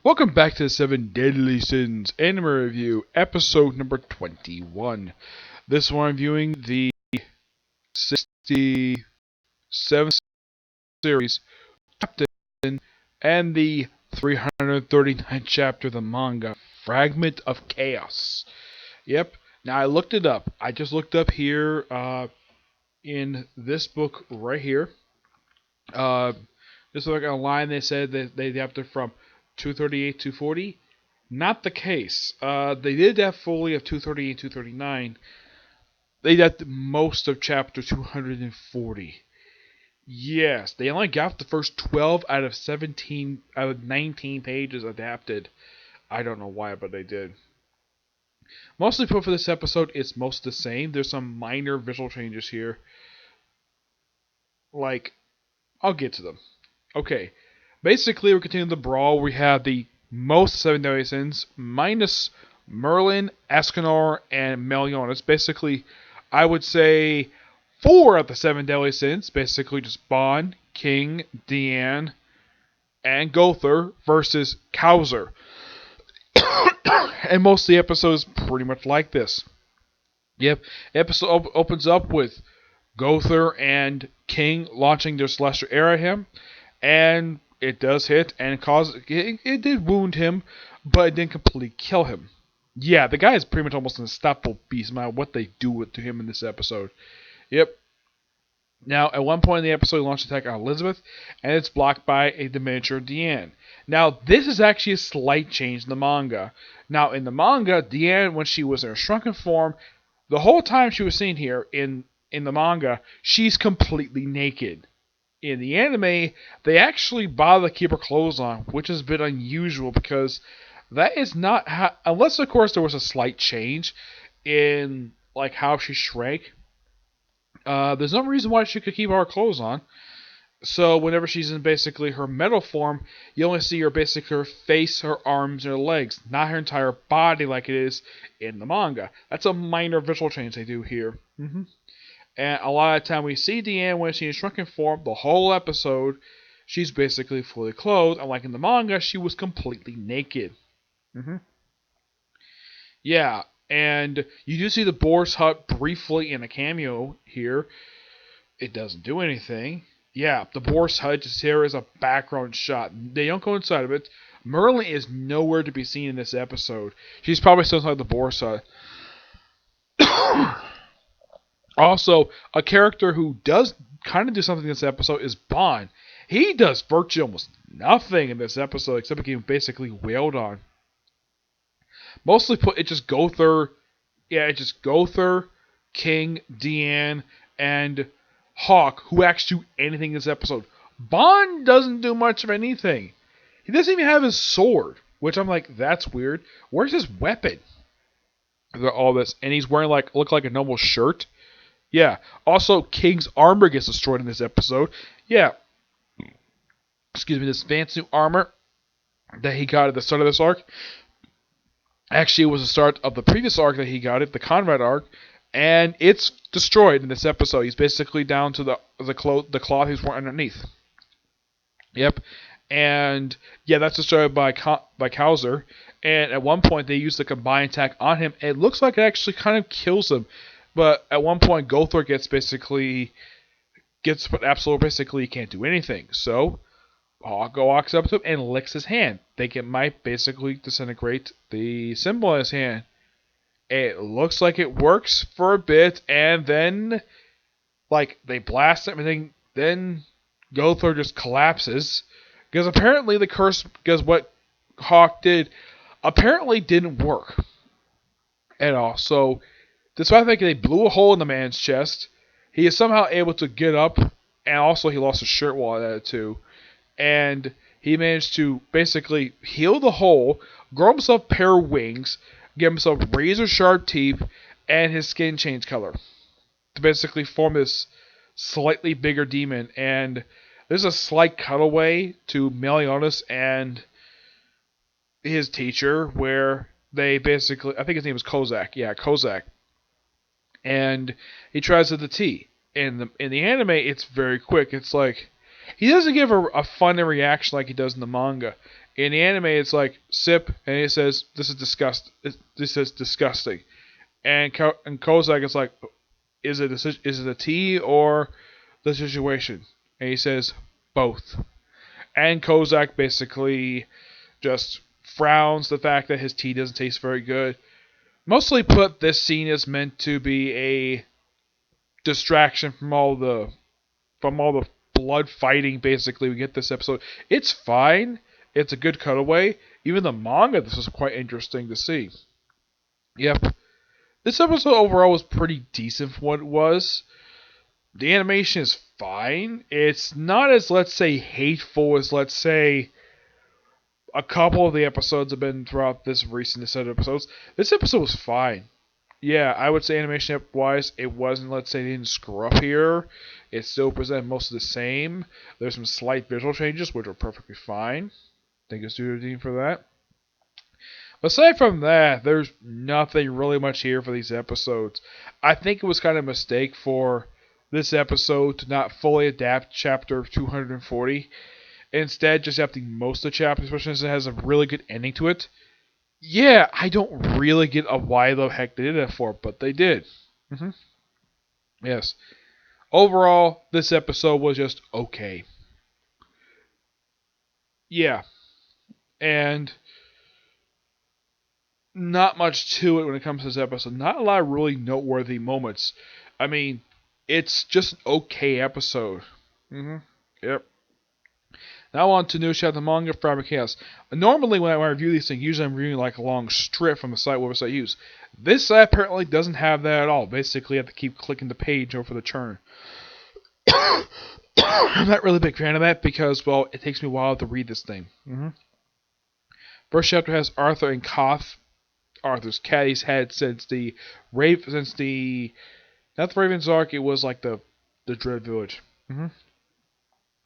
Welcome back to the 7 Deadly Sins Anime Review, episode number 21. This one I'm viewing the 67th series, Captain, and the 339th chapter of the manga, Fragment of Chaos. Yep, now I looked it up. I just looked up here in this book right here. Just like a line they said that they adapted from 238 to 240. Not the case. They did adapt fully of 238 to 239. They adapted most of chapter 240. Yes, they only got the first 12 out of 19 pages adapted. I don't know why, but they did. Mostly put for this episode, it's most the same. There's some minor visual changes here. Like, I'll get to them. Okay, basically we're continuing the brawl. We have the most 7 Deadly Sins minus Merlin, Escanor, and Meliodas. Basically, I would say 4 of the 7 Deadly Sins. Basically just Bond, King, Deanne, and Gother versus Kowser. And most of the episodes pretty much like this. Yep, episode opens up with Gother and King launching their Celestial Air at him. And it does hit and it did wound him, but it didn't completely kill him. Yeah, the guy is pretty much almost an unstoppable beast no matter what they do to him in this episode. Yep. Now, at one point in the episode, he launched an attack on Elizabeth, and it's blocked by a miniature Deanne. Now, this is actually a slight change in the manga. Now, in the manga, Deanne, when she was in her shrunken form, the whole time she was seen here in the manga, she's completely naked. In the anime, they actually bother to keep her clothes on, which is a bit unusual because that is not how, unless of course there was a slight change in like how she shrank. There's no reason why she could keep her clothes on. So whenever she's in basically her metal form, you only see her basically her face, her arms, and her legs, not her entire body like it is in the manga. That's a minor visual change they do here. And a lot of the time we see Deanne when she's in shrunken form, the whole episode, she's basically fully clothed. Unlike in the manga, she was completely naked. Yeah, and you do see the Boar's Hut briefly in a cameo here. It doesn't do anything. Yeah, the Boar's Hut just here is a background shot. They don't go inside of it. Merlin is nowhere to be seen in this episode. She's probably still inside the Boar's Hut. Also, a character who does kind of do something in this episode is Bond. He does virtually almost nothing in this episode except getting basically wailed on. Mostly put it just Gother, King, Deanne, and Hawk who actually do anything in this episode. Bond doesn't do much of anything. He doesn't even have his sword, which I'm like, that's weird. Where's his weapon? All this, and he's wearing look like a normal shirt. Yeah. Also, King's armor gets destroyed in this episode. Yeah. Excuse me, this fancy new armor that he got at the start of this arc. Actually, it was the start of the previous arc that he got it, the Conrad arc, and it's destroyed in this episode. He's basically down to the cloth he's wearing underneath. Yep. And yeah, that's destroyed by Kowser. And at one point, they use the combined attack on him. It looks like it actually kind of kills him. But at one point, Gother gets put absolutely basically he can't do anything. So Hawk walks up to him and licks his hand. Think it might basically disintegrate the symbol in his hand. It looks like it works for a bit, and then they blast him, and then Gother just collapses because apparently the curse, because what Hawk did apparently didn't work at all. So despite the fact that they blew a hole in the man's chest, he is somehow able to get up, and also he lost his shirt while at it too. And he managed to basically heal the hole, grow himself a pair of wings, get himself razor sharp teeth, and his skin changed color to basically form this slightly bigger demon. And there's a slight cutaway to Meliodas and his teacher where they basically, I think his name is Kozak. Yeah, Kozak. And he tries to the T. In the anime, it's very quick. It's like He doesn't give a funny reaction like he does in the manga. In the anime, it's like sip, and he says, "This is disgust. This is disgusting." And Kozak is like, is it a tea or the situation? And he says both. And Kozak basically just frowns the fact that his tea doesn't taste very good. Mostly put, this scene is meant to be a distraction from all the blood fighting basically we get this episode. It's fine. It's a good cutaway. Even the manga, this is quite interesting to see. Yep. This episode overall was pretty decent for what it was. The animation is fine. It's not as, let's say, hateful as, let's say, a couple of the episodes have been throughout this recent set of episodes. This episode was fine. Yeah, I would say animation wise, it wasn't, let's say, they didn't screw up here. It still presented most of the same. There's some slight visual changes, which are perfectly fine. Thank you, Studio Dean, for that. Aside from that, there's nothing really much here for these episodes. I think it was kind of a mistake for this episode to not fully adapt chapter 240. Instead, just adapting most of the chapters, especially since it has a really good ending to it. Yeah, I don't really get why the heck they did that for, but they did. Mm-hmm. Yes. Overall, this episode was just okay. Yeah. And not much to it when it comes to this episode. Not a lot of really noteworthy moments. I mean, it's just an okay episode. Mm-hmm. Yep. Now on to news chapter manga Fragment Chaos. Normally when I review these things, usually I'm reviewing like a long strip from the site website I use. This site apparently doesn't have that at all. Basically, I have to keep clicking the page over the churn. I'm not really a big fan of that because, well, it takes me a while to read this thing. Mm-hmm. First chapter has Arthur and Koth. Arthur's cat he's had since the not the Raven's Ark, it was like the Dread Village. Mm-hmm.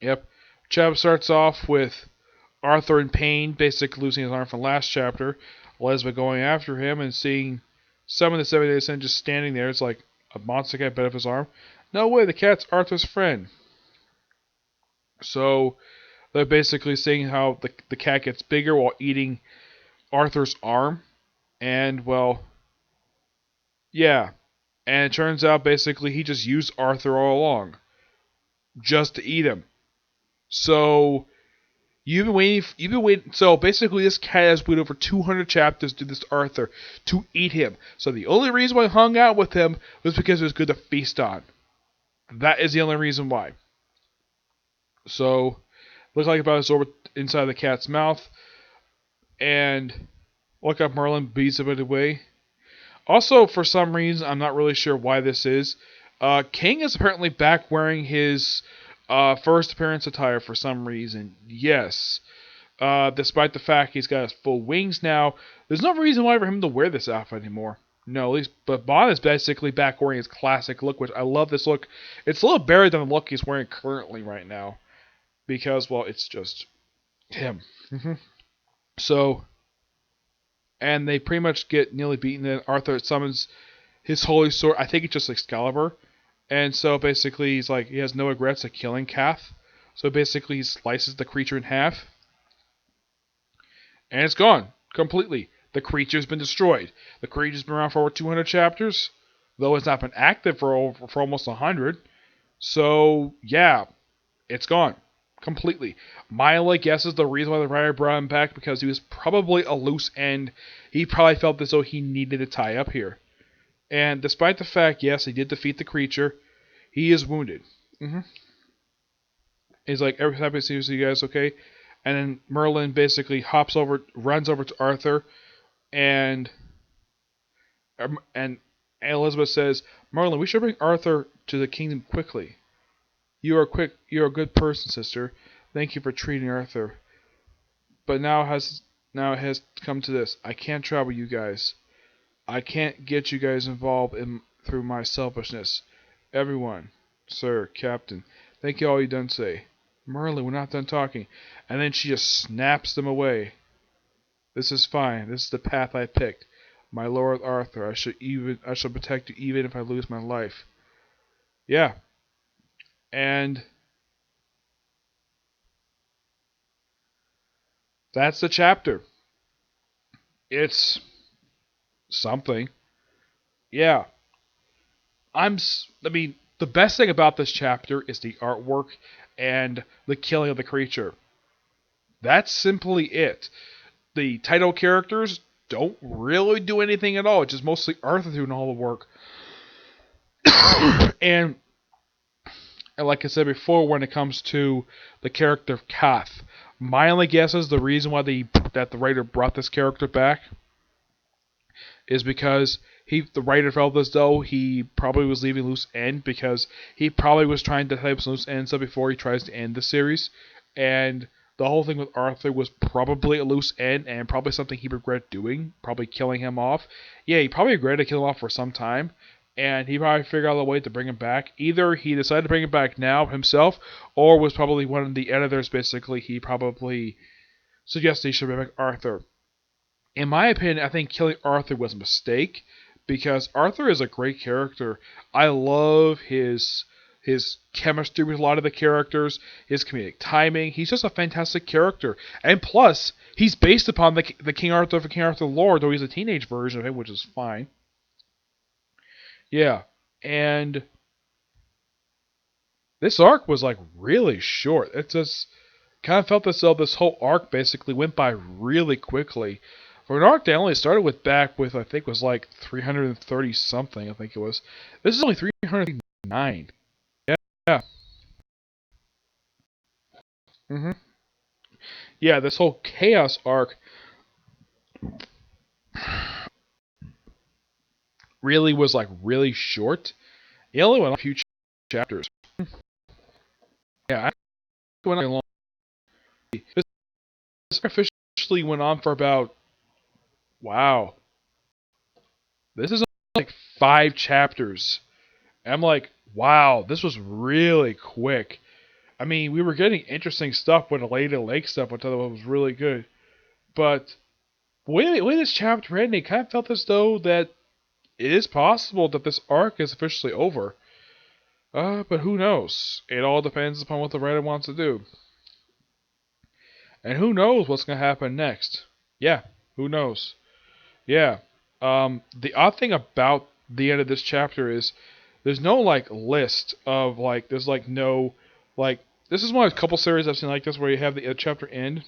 Yep. Chapter starts off with Arthur in pain, basically losing his arm from last chapter. Elizabeth going after him and seeing some of the 7 days just standing there. It's like a monster cat bit off his arm. No way, the cat's Arthur's friend. So they're basically seeing how the cat gets bigger while eating Arthur's arm. And, well, yeah. And it turns out basically he just used Arthur all along. Just to eat him. So you've been waiting. So basically, this cat has waited over 200 chapters to this Arthur to eat him. So the only reason why I hung out with him was because it was good to feast on. That is the only reason why. So, looks like about absorbed inside the cat's mouth, and look up Merlin beats it away. Also, for some reason, I'm not really sure why this is. King is apparently back wearing his first appearance attire for some reason. Yes. Despite the fact he's got his full wings now, there's no reason why for him to wear this outfit anymore. No, at least, but Bond is basically back wearing his classic look, which I love this look. It's a little better than the look he's wearing currently right now. Because, well, it's just him. Mm-hmm. So, and they pretty much get nearly beaten. Then Arthur summons his holy sword. I think it's just Excalibur. And so basically he's like, he has no regrets at killing Kath. So basically he slices the creature in half. And it's gone. Completely. The creature's been destroyed. The creature's been around for over 200 chapters. Though it's not been active for almost 100. So, yeah. It's gone. Completely. My only guess is the reason why the writer brought him back because he was probably a loose end. He probably felt as though he needed to tie up here. And despite the fact, yes, he did defeat the creature, he is wounded. Mm-hmm. He's like, every time I see you guys okay? And then Merlin basically runs over to Arthur, and Elizabeth says, Merlin, we should bring Arthur to the kingdom quickly. You're a good person, sister. Thank you for treating Arthur. But now it has come to this. I can't travel you guys. I can't get you guys involved through my selfishness. Everyone, sir, captain, thank you all you done say. Merlin, we're not done talking. And then she just snaps them away. This is fine. This is the path I picked. My Lord Arthur, I shall protect you even if I lose my life. Yeah. And That's the chapter. It's something. Yeah. I mean, the best thing about this chapter is the artwork and the killing of the creature. That's simply it. The title characters don't really do anything at all. It's just mostly Arthur doing all the work. and, and like I said before, when it comes to the character of Kath, my only guess is the reason why that the writer brought this character back is because the writer felt as though he probably was leaving loose end because he probably was trying to tie up some loose ends up before he tries to end the series, and the whole thing with Arthur was probably a loose end and probably something he regretted doing, probably killing him off. Yeah, he probably regretted killing him off for some time, and he probably figured out a way to bring him back. Either he decided to bring him back now himself, or was probably one of the editors. Basically, he probably suggested he should bring back Arthur. In my opinion, I think killing Arthur was a mistake because Arthur is a great character. I love his chemistry with a lot of the characters, his comedic timing. He's just a fantastic character. And plus, he's based upon the King Arthur for King Arthur lore, though he's a teenage version of him, which is fine. Yeah. And this arc was like really short. It just kind of felt as though this whole arc basically went by really quickly. For an arc they only started with back with I think was like 330 something. I think it was. This is only 309. Yeah. Yeah. hmm Yeah. This whole chaos arc really was like really short. It only went on a few chapters. Yeah. It went on long. This officially went on for about wow. This is like 5 chapters. And I'm like, wow, this was really quick. I mean, we were getting interesting stuff with the Lady Lake stuff, which I thought was really good. But the way this chapter ended, it kind of felt as though that it is possible that this arc is officially over. But who knows? It all depends upon what the writer wants to do. And who knows what's going to happen next. Yeah, who knows? Yeah. The odd thing about the end of this chapter is there's no like list of like there's like no like this is one of a couple series I've seen like this where you have the chapter end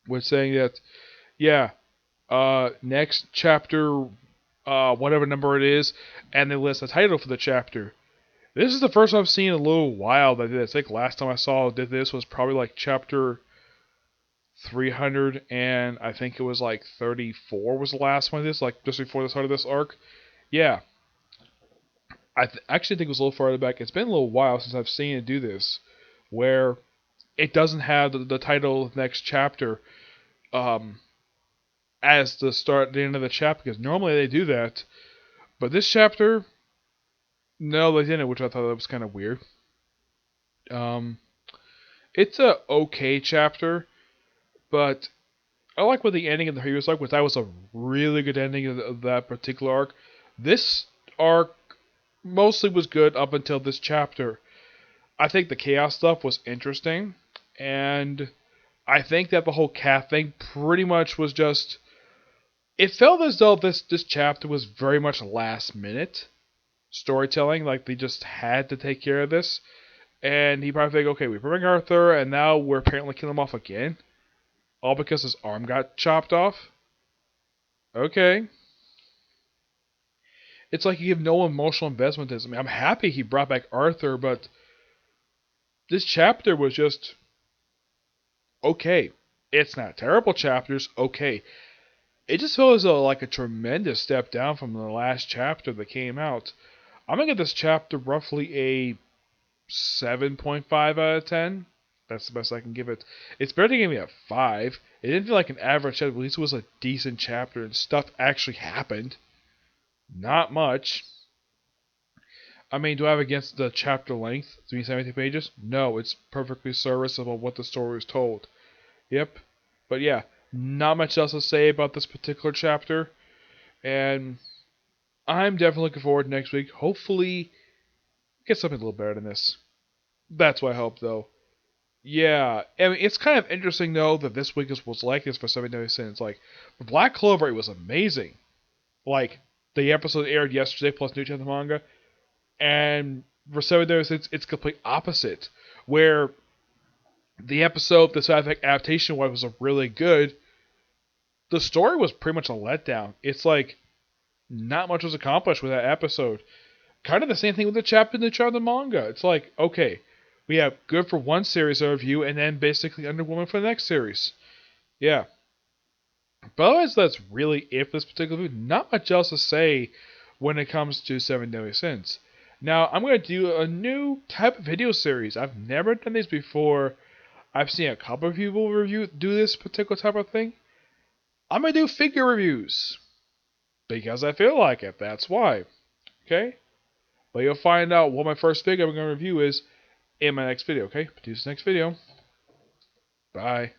with saying that yeah next chapter whatever number it is and they list a title for the chapter. This is the first time I've seen in a little while that did this. I think last time I saw did this was probably like chapter 300 and I think it was like 34 was the last one of this like just before the start of this arc. Yeah, actually think it was a little farther back. It's been a little while since I've seen it do this, where it doesn't have the title of the next chapter um, as the end of the chapter, because normally they do that. But this chapter, no, they didn't, which I thought that was kind of weird. Um, it's a okay chapter, but I like what the ending of the previous arc was. That was a really good ending of that particular arc. This arc mostly was good up until this chapter. I think the chaos stuff was interesting, and I think that the whole cat thing pretty much was just. It felt as though this chapter was very much last minute storytelling, like they just had to take care of this. And he probably think, okay, we bring Arthur, and now we're apparently killing him off again, all because his arm got chopped off. Okay, it's like you have no emotional investment in this. I mean, I'm happy he brought back Arthur, but this chapter was just okay. It's not terrible chapters, okay. It just feels like a tremendous step down from the last chapter that came out. I'm gonna give this chapter roughly a 7.5 out of 10. That's the best I can give it. It's better to give me a 5. It didn't feel like an average chapter, but at least it was a decent chapter and stuff actually happened. Not much. I mean, do I have against the chapter length? 370 pages? No, it's perfectly serviceable what the story is told. Yep. But yeah, not much else to say about this particular chapter. And I'm definitely looking forward to next week. Hopefully, get something a little better than this. That's what I hope, though. Yeah, I mean, it's kind of interesting though that this week was like this for 7 Sins. Like, for Black Clover, it was amazing. Like, the episode aired yesterday plus New Chapter manga, and for 7 Sins, it's complete opposite. Where the side effect adaptation was really good, the story was pretty much a letdown. It's like not much was accomplished with that episode. Kind of the same thing with the chapter in the manga. It's like, okay, we have good for one series of review, and then basically Underwoman for the next series. Yeah. But otherwise, that's really it for this particular movie. Not much else to say when it comes to Seven Deadly Sins. Now, I'm going to do a new type of video series. I've never done this before. I've seen a couple of people do this particular type of thing. I'm going to do figure reviews. Because I feel like it. That's why. Okay? But you'll find out what my first figure I'm going to review is in my next video. Okay? See you next video. Bye.